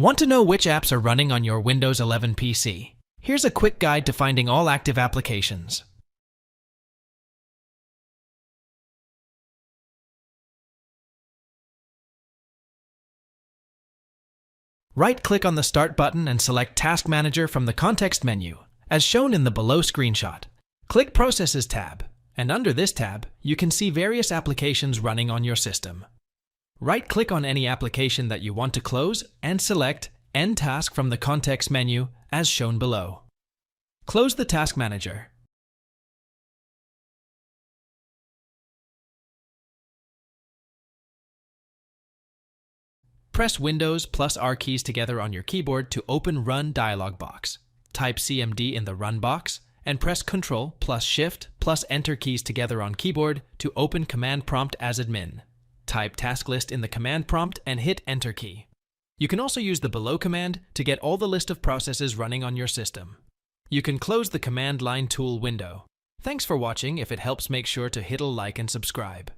Want to know which apps are running on your Windows 11 PC? Here's a quick guide to finding all active applications. Right-click on the Start button and select Task Manager from the context menu, as shown in the below screenshot. Click Processes tab, and under this tab, you can see various applications running on your system. Right-click on any application that you want to close and select End Task from the context menu, as shown below. Close the Task Manager. Press Windows plus R keys together on your keyboard to open Run dialog box. Type CMD in the Run box, and press Ctrl plus Shift plus Enter keys together on keyboard to open Command Prompt as admin. Type Task List in the command prompt and hit Enter key. You can also use the below command to get all the list of processes running on your system. You can close the command line tool window. Thanks for watching. If it helps, make sure to hit a like and subscribe.